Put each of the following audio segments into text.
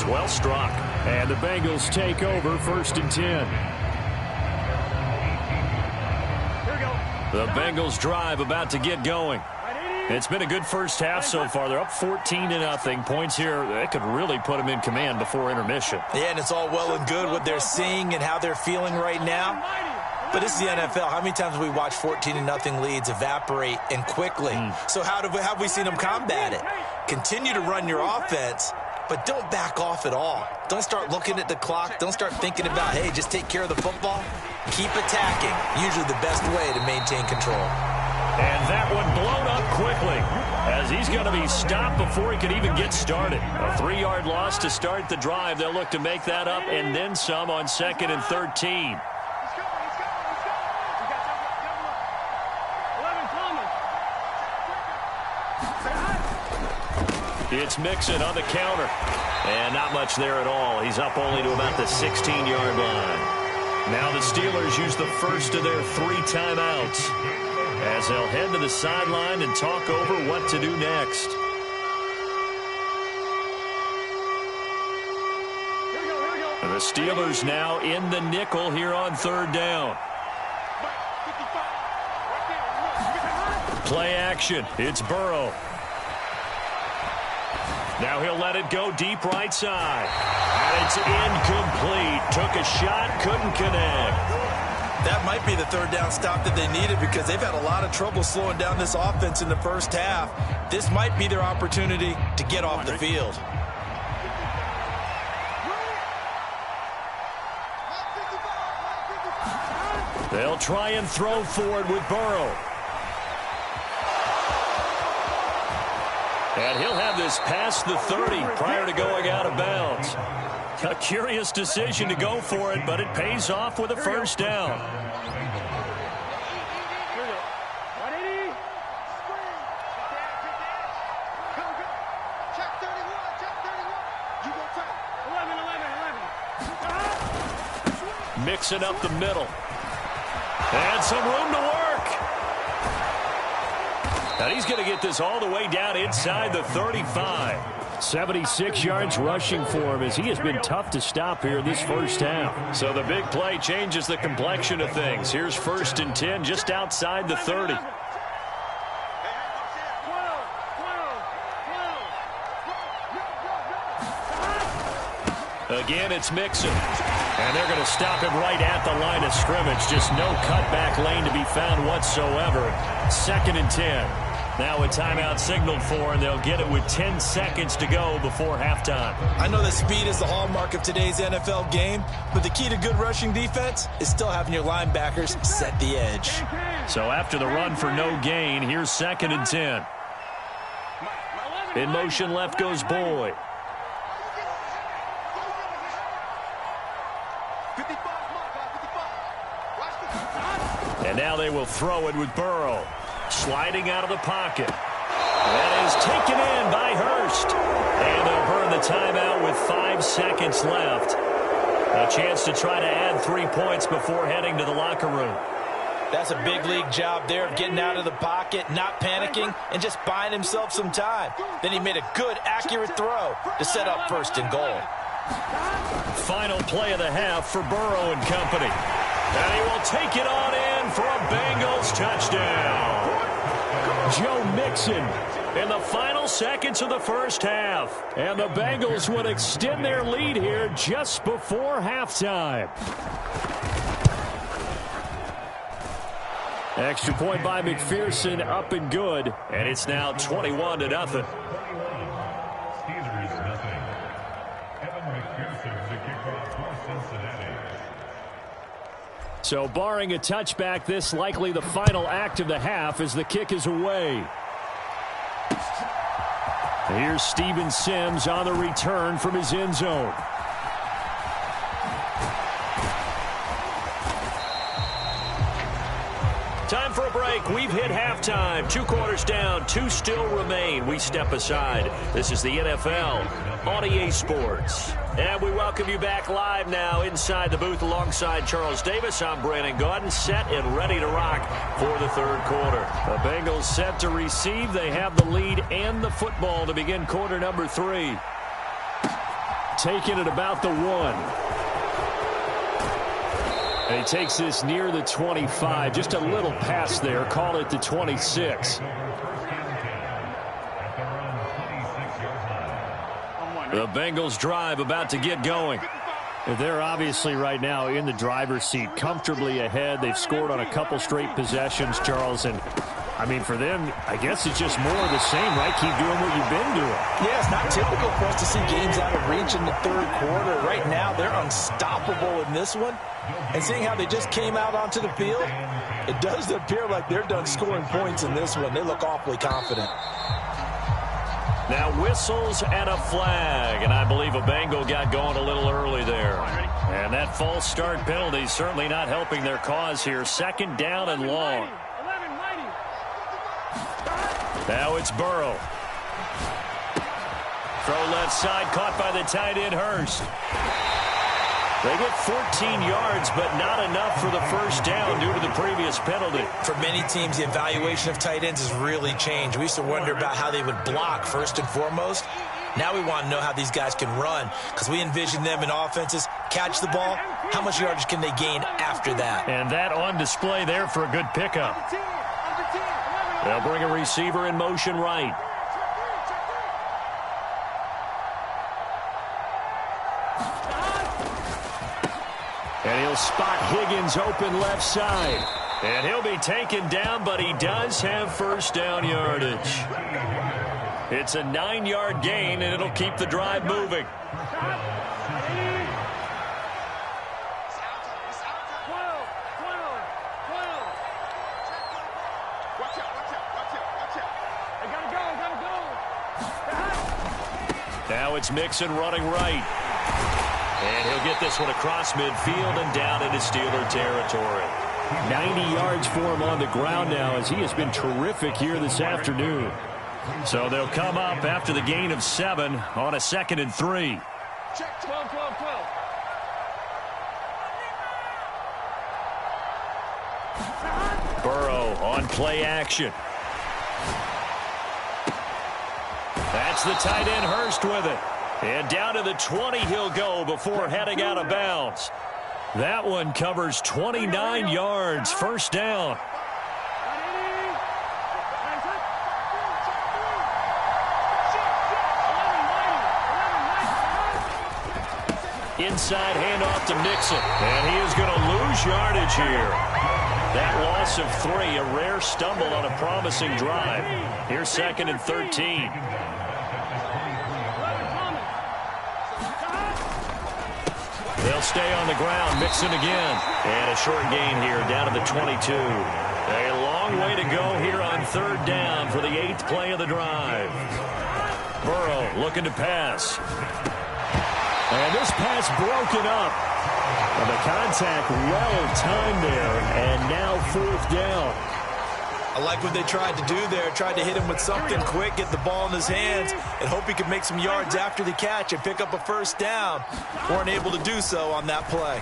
Well struck. And the Bengals take over 1st and 10. The Bengals drive about to get going. It's been a good first half so far. They're up 14-0. Points here, that could really put them in command before intermission. Yeah, and it's all well and good what they're seeing and how they're feeling right now. But this is the NFL. How many times have we watched 14-0 leads evaporate and quickly? So have we seen them combat it? Continue to run your offense, but don't back off at all. Don't start looking at the clock. Don't start thinking about, hey, just take care of the football. Keep attacking. Usually the best way to maintain control. And that one blown up quickly as he's going to be stopped before he can even get started. A 3-yard loss to start the drive. They'll look to make that up and then some on 2nd and 13. It's Mixon on the counter. And not much there at all. He's up only to about the 16-yard line. Now the Steelers use the first of their 3 timeouts as they'll head to the sideline and talk over what to do next. The Steelers now in the nickel here on 3rd down. Play action. It's Burrow. Now he'll let it go deep right side. And it's incomplete. Took a shot, couldn't connect. That might be the 3rd down stop that they needed because they've had a lot of trouble slowing down this offense in the first half. This might be their opportunity to get off the field. They'll try and throw forward with Burrow. And he'll have this past the 30 prior to going out of bounds. A curious decision to go for it, but it pays off with a 1st down. Mixing up the middle. And some room to work. And he's going to get this all the way down inside the 35. 76 yards rushing for him as he has been tough to stop here this first half. So the big play changes the complexion of things. Here's 1st and 10 just outside the 30. Again, it's Mixon. And they're going to stop him right at the line of scrimmage. Just no cutback lane to be found whatsoever. 2nd and 10. Now a timeout signaled for, and they'll get it with 10 seconds to go before halftime. I know that speed is the hallmark of today's NFL game, but the key to good rushing defense is still having your linebackers set the edge. So after the run for no gain, here's 2nd and 10. In motion left goes Boyd. And now they will throw it with Burrow. Sliding out of the pocket. That is taken in by Hurst. And they'll burn the timeout with 5 seconds left. A chance to try to add 3 points before heading to the locker room. That's a big league job there of getting out of the pocket, not panicking, and just buying himself some time. Then he made a good, accurate throw to set up 1st and goal. Final play of the half for Burrow and company. And he will take it on in for a Bengals touchdown. Joe Mixon in the final seconds of the first half. And the Bengals would extend their lead here just before halftime. Extra point by McPherson, up and good. And it's now 21-0. So barring a touchback, this likely the final act of the half as the kick is away. Here's Steven Sims on the return from his end zone. Time for a break. We've hit halftime. 2 quarters down. 2 still remain. We step aside. This is the NFL on EA Sports. And we welcome you back live now inside the booth alongside Charles Davis. I'm Brandon Gaudin, set and ready to rock for the 3rd quarter. The Bengals set to receive. They have the lead and the football to begin quarter number 3. taken at about the 1. And he takes this near the 25. Just a little pass there. Call it the 26. The Bengals drive about to get going. They're obviously right now in the driver's seat, comfortably ahead. They've scored on a couple straight possessions, Charles. And, I mean, for them, I guess it's just more of the same, right? Keep doing what you've been doing. Yeah, it's not typical for us to see games out of reach in the third quarter. Right now, they're unstoppable in this one. And seeing how they just came out onto the field, it does appear like they're done scoring points in this one. They look awfully confident. Now whistles and a flag, and I believe a Bengal got going a little early there. And that false start penalty certainly not helping their cause here. Second down and long. Now it's Burrow. Throw left side, caught by the tight end Hurst. They get 14 yards, but not enough for the first down due to the previous penalty. For many teams, the evaluation of tight ends has really changed. We used to wonder about how they would block first and foremost. Now we want to know how these guys can run, because we envision them in offenses catch the ball. How much yardage can they gain after that? And that on display there for a good pickup. They'll bring a receiver in motion right. And he'll spot Higgins open left side. And he'll be taken down, but he does have first down yardage. It's a 9-yard gain, and it'll keep the drive moving. Now it's Mixon running right. And he'll get this one across midfield and down into Steeler territory. 90 yards for him on the ground now, as he has been terrific here this afternoon. So they'll come up after the gain of 7 on a 2nd and 3. Check 12, 12, 12. Burrow on play action. That's the tight end Hurst with it. And down to the 20 he'll go before heading out of bounds. That one covers 29 yards. First down. Inside handoff to Mixon. And he is going to lose yardage here. That loss of 3, a rare stumble on a promising drive. Here's 2nd and 13. They'll stay on the ground. Mixon again. And a short gain here down to the 22. A long way to go here on 3rd down for the 8th play of the drive. Burrow looking to pass. And this pass broken up. And the contact well timed there. And now 4th down. I like what they tried to do there. Tried to hit him with something quick, get the ball in his hands, and hope he could make some yards after the catch and pick up a first down. Weren't able to do so on that play.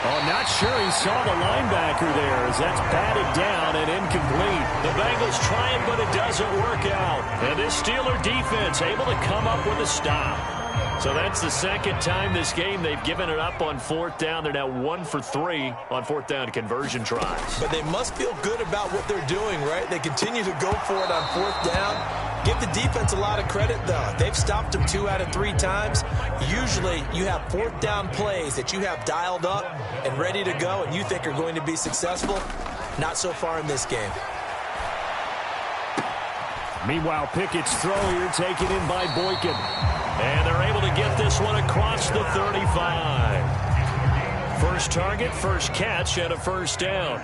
Oh, not sure he saw the linebacker there, as that's batted down and incomplete. The Bengals try it, but it doesn't work out. And this Steeler defense able to come up with a stop. So that's the 2nd time this game they've given it up on 4th down. They're now 1 for 3 on 4th down conversion tries. But they must feel good about what they're doing, right? They continue to go for it on 4th down. Give the defense a lot of credit, though. They've stopped them 2 out of 3 times. Usually, you have 4th down plays that you have dialed up and ready to go and you think are going to be successful. Not so far in this game. Meanwhile, Pickett's throw here taken in by Boykin. And they're able to get this one across the 35. First target, first catch, and a first down.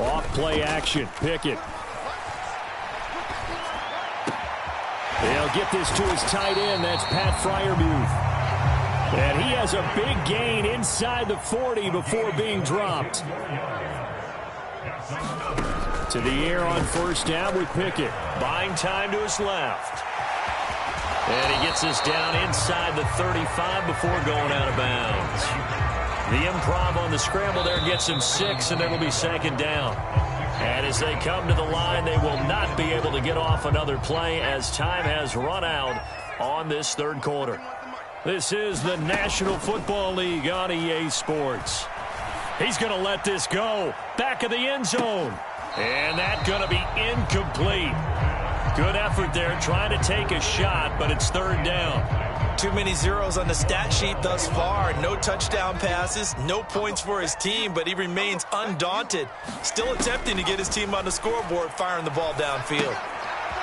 Off play action, Pickett. They'll get this to his tight end. That's Pat Freiermuth. And he has a big gain inside the 40 before being dropped. To the air on first down with Pickett. Buying time to his left. And he gets this down inside the 35 before going out of bounds. The improv on the scramble there gets him 6, and it'll be 2nd down. And as they come to the line, they will not be able to get off another play as time has run out on this third quarter. This is the National Football League on EA Sports. He's going to let this go. Back of the end zone. And that's going to be incomplete. Good effort there trying to take a shot, but it's third down. Too many zeros on the stat sheet thus far. No touchdown passes, no points for his team, but he remains undaunted. Still attempting to get his team on the scoreboard, firing the ball downfield.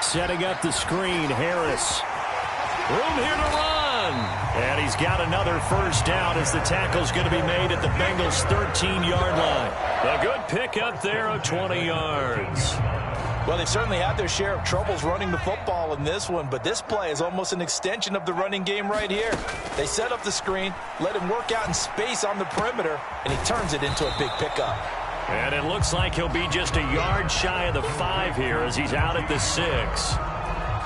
Setting up the screen, Harris. Room here to run. And he's got another first down as the tackle's going to be made at the Bengals' 13-yard line. A good pickup there of 20 yards. Well, they've certainly had their share of troubles running the football in this one, but this play is almost an extension of the running game right here. They set up the screen, let him work out in space on the perimeter, and he turns it into a big pickup. And it looks like he'll be just a yard shy of the 5 here as he's out at the 6.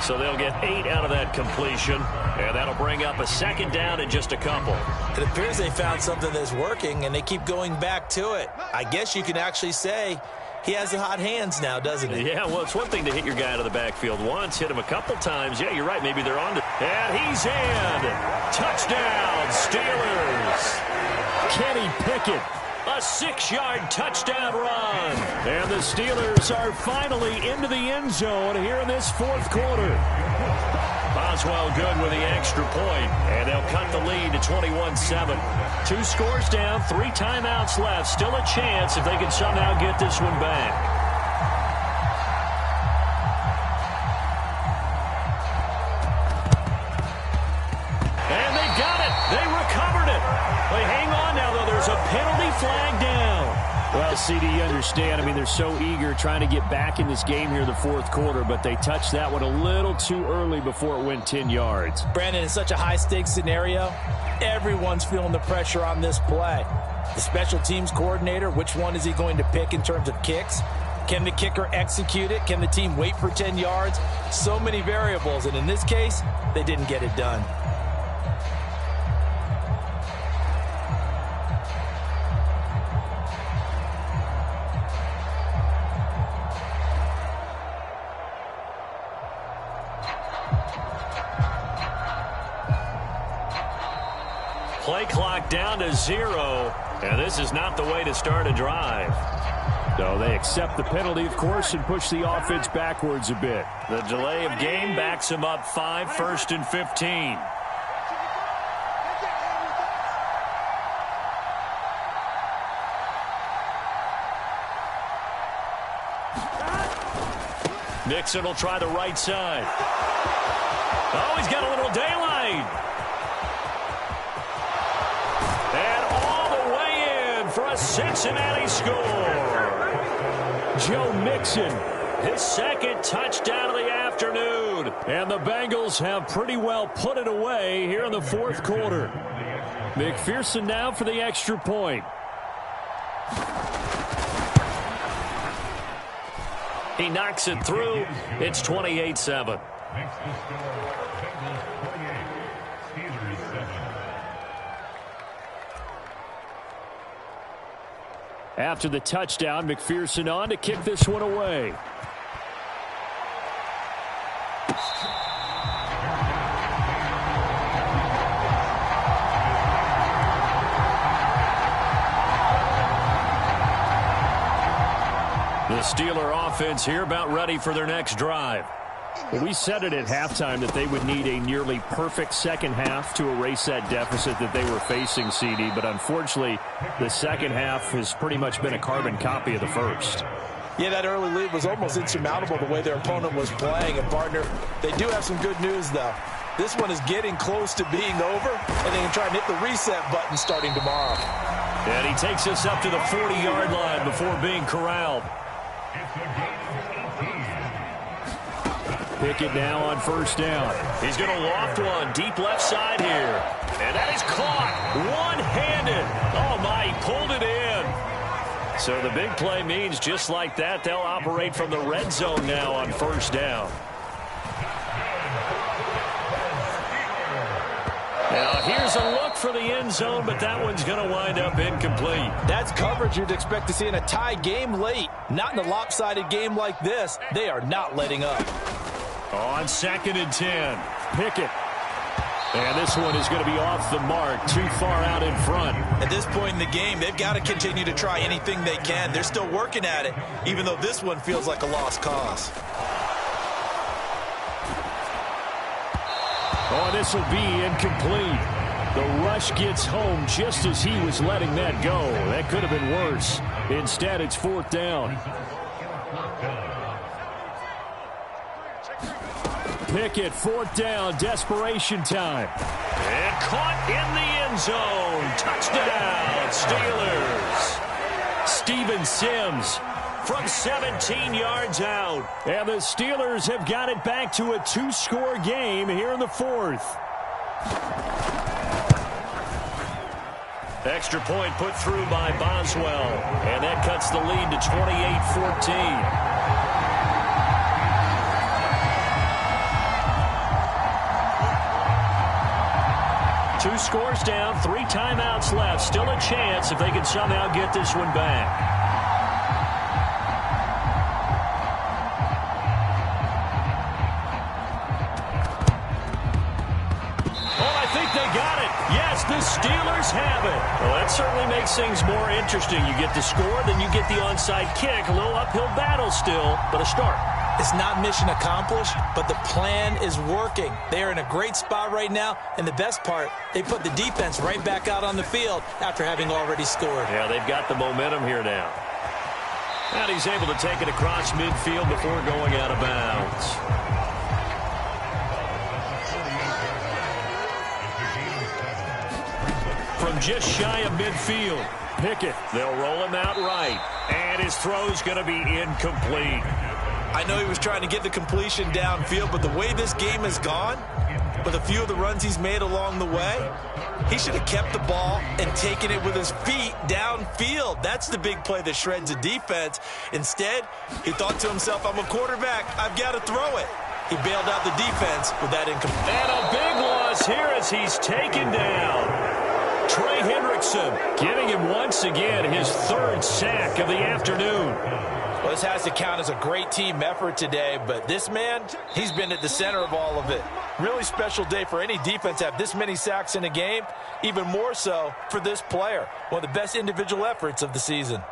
So they'll get 8 out of that completion, and that'll bring up a second down in just a couple. It appears they found something that's working, and they keep going back to it. I guess you can actually say he has the hot hands now, doesn't he? Yeah, well, it's one thing to hit your guy out of the backfield once, hit him a couple times. Yeah, you're right. Maybe they're on to. And he's in. Touchdown, Steelers. Kenny Pickett. A 6-yard touchdown run. And the Steelers are finally into the end zone here in this fourth quarter. Boswell good with the extra point, and they'll cut the lead to 21-7. 2 scores down, 3 timeouts left. Still a chance if they can somehow get this one back. And they got it. They recovered it. They hang on now, though. There's a penalty flag down. Well, CD, you understand. I mean, they're so eager trying to get back in this game here in the fourth quarter, but they touched that one a little too early before it went 10 yards. Brandon, in such a high-stakes scenario, everyone's feeling the pressure on this play. The special teams coordinator, which one is he going to pick in terms of kicks? Can the kicker execute it? Can the team wait for 10 yards? So many variables, and in this case, they didn't get it done. Play clock down to 0, and this is not the way to start a drive. No, they accept the penalty, of course, and push the offense backwards a bit. The delay of game backs them up 5, 1st and 15. Nixon will try the right side. Oh, he's got a little daylight. And all the way in for a Cincinnati score. Joe Mixon, his second touchdown of the afternoon. And the Bengals have pretty well put it away here in the fourth quarter. McPherson now for the extra point. He knocks it through. It's 28-7. After the touchdown, McPherson on to kick this one away. The Steeler offense here about ready for their next drive. We said it at halftime that they would need a nearly perfect second half to erase that deficit that they were facing, CD. But unfortunately, the second half has pretty much been a carbon copy of the first. Yeah, that early lead was almost insurmountable the way their opponent was playing. And, partner, they do have some good news, though. This one is getting close to being over, and they can try and hit the reset button starting tomorrow. And he takes us up to the 40-yard line before being corralled. Pickett now on first down. He's going to loft one deep left side here. And that is caught one-handed. Oh, my, he pulled it in. So the big play means just like that, they'll operate from the red zone now on first down. Now a Here's a look for the end zone, but that one's going to wind up incomplete. That's coverage you'd expect to see in a tie game late. Not in a lopsided game like this. They are not letting up. On 2nd and 10, Pickett. And this one is going to be off the mark, too far out in front. At this point in the game, they've got to continue to try anything they can. They're still working at it, even though this one feels like a lost cause. Oh, this will be incomplete. The rush gets home just as he was letting that go. That could have been worse. Instead, it's 4th down. Pickett, 4th down, desperation time. And caught in the end zone. Touchdown, Steelers. Steven Sims from 17 yards out. And the Steelers have got it back to a 2-score game here in the 4th. Extra point put through by Boswell. And that cuts the lead to 28-14. 2 scores down, 3 timeouts left. Still a chance if they can somehow get this one back. Oh, I think they got it. Yes, the Steelers have it. Well, that certainly makes things more interesting. You get the score, then you get the onside kick. A little uphill battle still, but a start. It's not mission accomplished, but the plan is working. They are in a great spot right now, and the best part, they put the defense right back out on the field after having already scored. Yeah, they've got the momentum here now. And he's able to take it across midfield before going out of bounds. From just shy of midfield, Pickett. They'll roll him out right, and his throw's going to be incomplete. I know he was trying to get the completion downfield, but the way this game has gone, with a few of the runs he's made along the way, he should have kept the ball and taken it with his feet downfield. That's the big play that shreds a defense. Instead, he thought to himself, I'm a quarterback, I've got to throw it. He bailed out the defense with that incomplete. And a big loss here as he's taken down. Trey Hendrickson giving him once again his 3rd sack of the afternoon. Well, this has to count as a great team effort today, but this man, he's been at the center of all of it. Really special day for any defense to have this many sacks in a game, even more so for this player. One of the best individual efforts of the season.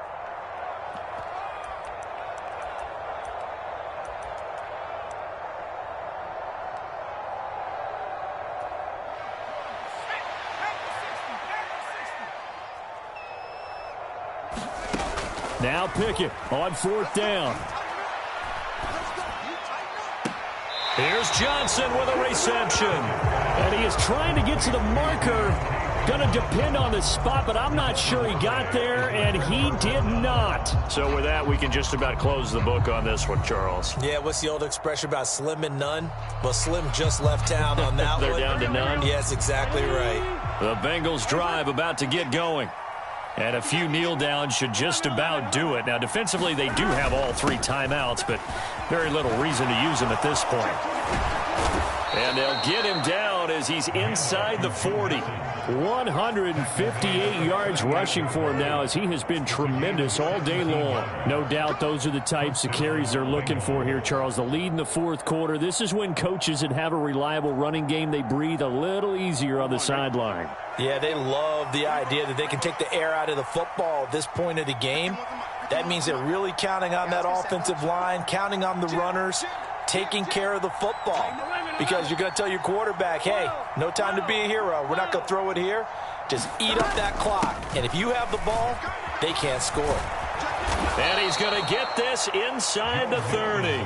Now Pickett on 4th down. Here's Johnson with a reception. And he is trying to get to the marker. Going to depend on the spot, but I'm not sure he got there, and he did not. So with that, we can just about close the book on this one, Charles. Yeah, what's the old expression about slim and none? Well, Slim just left town on that They're one. down to none? Yes, exactly right. The Bengals drive about to get going. And a few kneel downs should just about do it. Now, defensively, they do have all 3 timeouts, but very little reason to use them at this point. And they'll get him down as he's inside the 40. 158 yards rushing for him now as he has been tremendous all day long. No doubt those are the types of carries they're looking for here, Charles. The lead in the 4th quarter. This is when coaches that have a reliable running game, they breathe a little easier on the sideline. Yeah, they love the idea that they can take the air out of the football at this point of the game. That means they're really counting on that offensive line, counting on the runners, taking care of the football. Because you're going to tell your quarterback, hey, no time to be a hero. We're not going to throw it here. Just eat up that clock. And if you have the ball, they can't score. And he's going to get this inside the 30.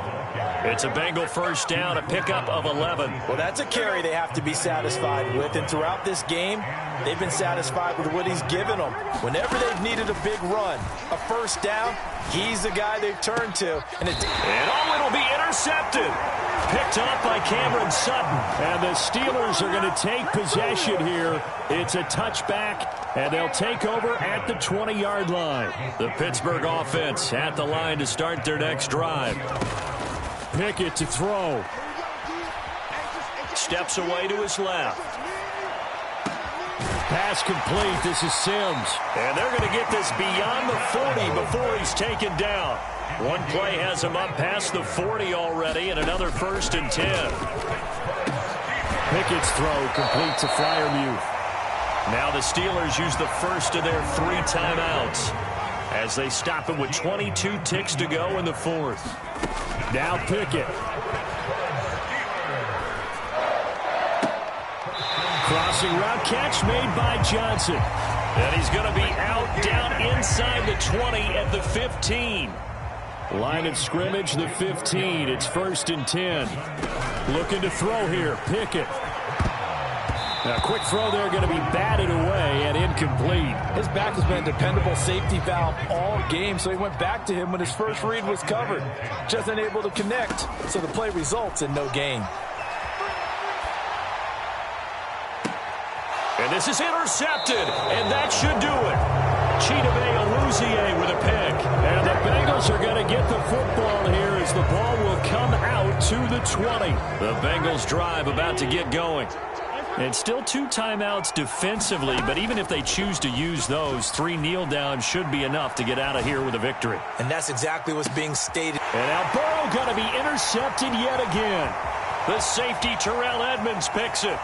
It's a Bengal 1st down, a pickup of 11. Well, that's a carry they have to be satisfied with. And throughout this game, they've been satisfied with what he's given them. Whenever they've needed a big run, a 1st down, he's the guy they've turned to. And it'll be intercepted. Picked up by Cameron Sutton. And the Steelers are going to take possession here. It's a touchback, and they'll take over at the 20-yard line. The Pittsburgh offense at the line to start their next drive. Pickett to throw. Steps away to his left. pass complete. This is Sims. And they're going to get this beyond the 40 before he's taken down. One play has him up past the 40 already, and another 1st and 10. Pickett's throw complete to Freiermuth. Now the Steelers use the first of their 3 timeouts as they stop him with 22 ticks to go in the 4th. Now Pickett. Crossing route catch made by Johnson. And he's going to be out down inside the 20 at the 15. Line of scrimmage, the 15. It's 1st and 10. Looking to throw here. Pickett. A quick throw there, going to be batted away and incomplete. His back has been a dependable safety valve all game, so he went back to him when his first read was covered. Just unable to connect, so the play results in no gain. And this is intercepted, and that should do it. Chidobe Awuzie with a pick. And the Bengals are going to get the football here as the ball will come out to the 20. The Bengals drive about to get going. And still 2 timeouts defensively, but even if they choose to use those, 3 kneel downs should be enough to get out of here with a victory. And that's exactly what's being stated. And now Burrow going to be intercepted yet again. The safety Terrell Edmunds picks it.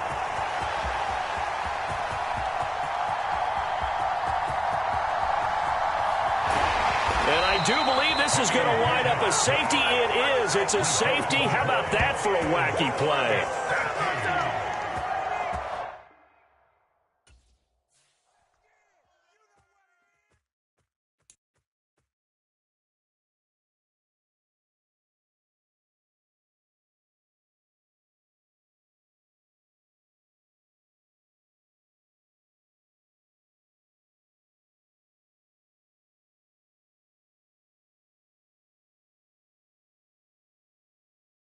And I do believe this is going to wind up a safety. It is. It's a safety. How about that for a wacky play?